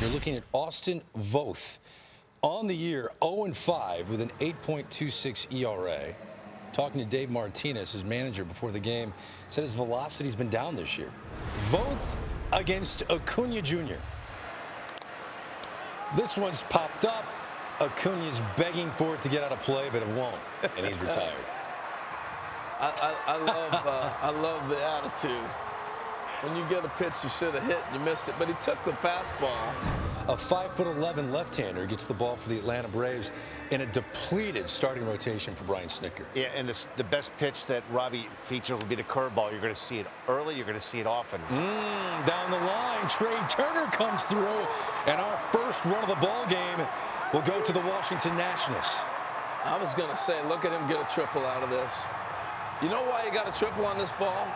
You're looking at Austin Voth on the year 0-5 with an 8.26 ERA. Talking to Dave Martinez, his manager, before the game, said his velocity's been down this year. Voth against Acuna Jr. This one's popped up. Acuna's begging for it to get out of play, but it won't, and he's retired. I love the attitude. When you get a pitch you should have hit, you missed it, but he took the fastball. A 5'11" left-hander gets the ball for the Atlanta Braves in a depleted starting rotation for Brian Snitker. Yeah, and the best pitch that Robbie featured will be the curveball. You're going to see it early. You're going to see it often. Down the line, Trey Turner comes through, and our first run of the ball game will go to the Washington Nationals. I was going to say, look at him get a triple out of this. You know why he got a triple on this ball?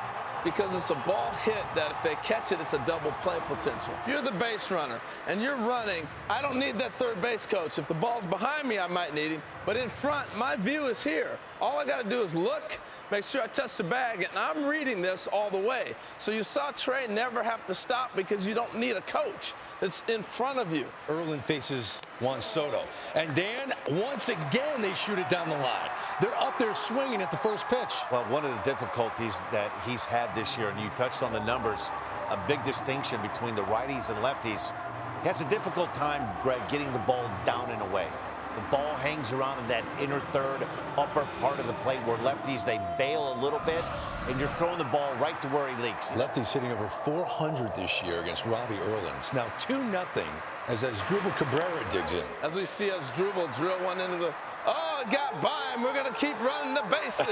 Because it's a ball hit that if they catch it, it's a double play potential. If you're the base runner and you're running, I don't need that third base coach. If the ball's behind me, I might need him. But in front, my view is here. All I got to do is look, make sure I touch the bag, and I'm reading this all the way. So you saw Trey never have to stop because you don't need a coach. It's in front of you. Erlin faces Juan Soto. And Dan, once again, they shoot it down the line. They're up there swinging at the first pitch. Well, one of the difficulties that he's had this year, and you touched on the numbers, a big distinction between the righties and lefties. He has a difficult time, Greg, getting the ball down and away. The ball hangs around in that inner third, upper part of the plate where lefties, they bail a little bit, and you're throwing the ball right to where he leaks. Lefty's hitting over 400 this year against Robbie Erlin. It's now 2-0 as Asdrubal Cabrera digs in. As we see Asdrubal drill one into the... Oh, it got by him. We're going to keep running the bases.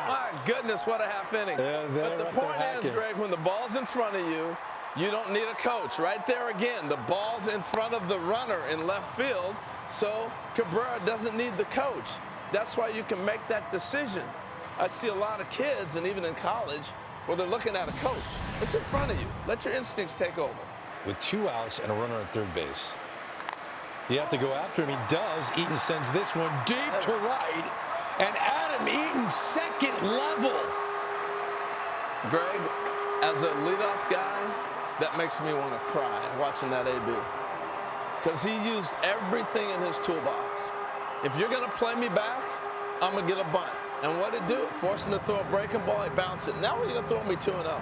My goodness, what a half inning. Yeah, but the point is, Greg, when the ball's in front of you, you don't need a coach. Right there again, the ball's in front of the runner in left field, so Cabrera doesn't need the coach. That's why you can make that decision. I see a lot of kids, and even in college, where they're looking at a coach. It's in front of you. Let your instincts take over. With 2 outs and a runner at third base. You have to go after him. He does. Eaton sends this one deep to right. And Adam Eaton, second level. Greg, as a leadoff guy, that makes me want to cry watching that AB. Because he used everything in his toolbox. If you're going to play me back, I'm going to get a bunt. And what did it do? Force him to throw a breaking ball, he bounced it. Now we're going to throw me 2-0.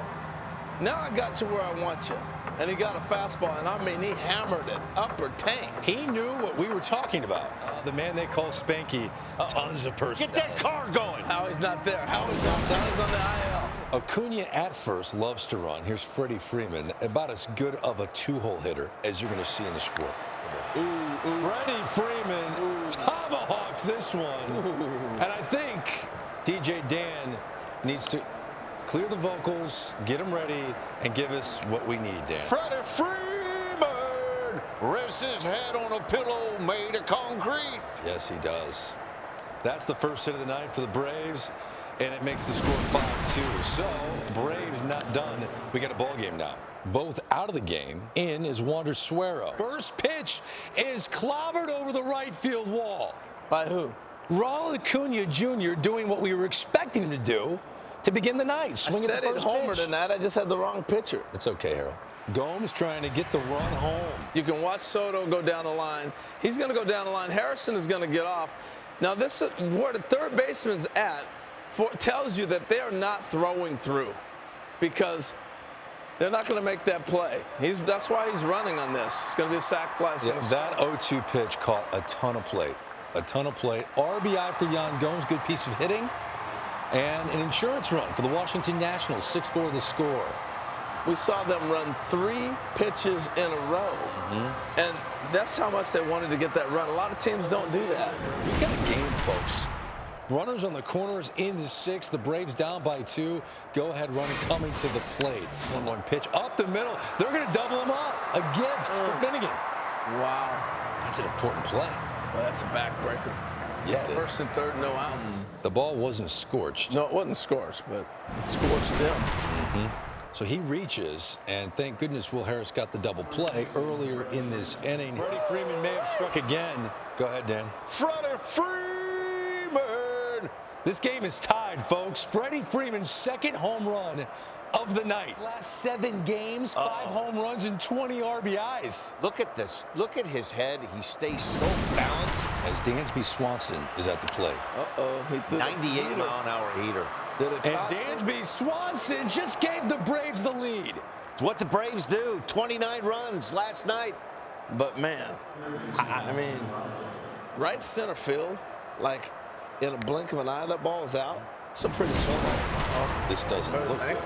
Now I got you where I want you. And he got a fastball, and I mean, he hammered it, upper tank. He knew what we were talking about. The man they call Spanky, tons of personality. Get that car going. Howie's not there. Howie's on the IL. Acuna at first loves to run. Here's Freddie Freeman, about as good of a two-hole hitter as you're going to see in the score. Freddie Freeman tomahawks this one. And I think DJ Dan needs to clear the vocals, get them ready, and give us what we need, Dan. Freddie Freeman rests his head on a pillow made of concrete. Yes, he does. That's the first hit of the night for the Braves, and it makes the score 5-2. So, Braves not done. We got a ball game now. Both out of the game. In is Wander Suero. First pitch is clobbered over the right field wall. By who? Ronald Acuna Jr. doing what we were expecting him to do to begin the night. I said it homer tonight. I just had the wrong pitcher. It's okay, Harold. Gomes trying to get the run home. You can watch Soto go down the line. He's going to go down the line. Harrison is going to get off. Now, this is where the third baseman's at tells you that they are not throwing through because they're not going to make that play. That's why he's running on this. It's going to be a sac fly. Yeah, that 0-2 pitch caught a ton of plate. A ton of plate. RBI for Yan Gomes. Good piece of hitting. And an insurance run for the Washington Nationals, 6-4 the score. We saw them run 3 pitches in a row. And that's how much they wanted to get that run. A lot of teams don't do that. We got a game, folks. Runners on the corners in the 6th. The Braves down by 2. Go-ahead runner coming to the plate. 1-1 pitch up the middle. They're going to double him up. A gift for Finnegan. Wow. That's an important play. Well, that's a backbreaker. Yeah, first and third, no outs. The ball wasn't scorched. No, it wasn't scorched, but it scorched them. So he reaches, and thank goodness Will Harris got the double play earlier in this inning. Freddie Freeman may have struck again. Go ahead, Dan. Freddie Freeman! This game is tied, folks. Freddie Freeman's second home run of the night. Last 7 games, 5 home runs and 20 RBIs. Look at this. Look at his head. He stays so balanced. As Dansby Swanson is at the plate. He did 98-mile-an-hour heater. And Dansby Swanson just gave the Braves the lead. It's what the Braves do. 29 runs last night. But, man, I mean, right center field, like in a blink of an eye, that ball is out. It's a pretty swing. This doesn't look good.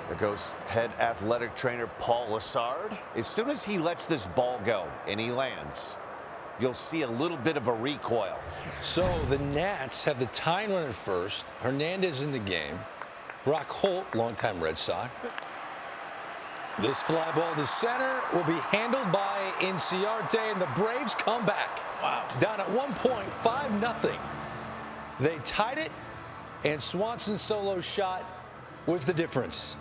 There goes head athletic trainer Paul Lassard. As soon as he lets this ball go and he lands, you'll see a little bit of a recoil. So the Nats have the tying run at first. Hernandez in the game. Brock Holt, longtime Red Sox. This fly ball to center will be handled by Inciarte, and the Braves come back. Wow. Down at one point, 5-0. They tied it, and Swanson's solo shot was the difference.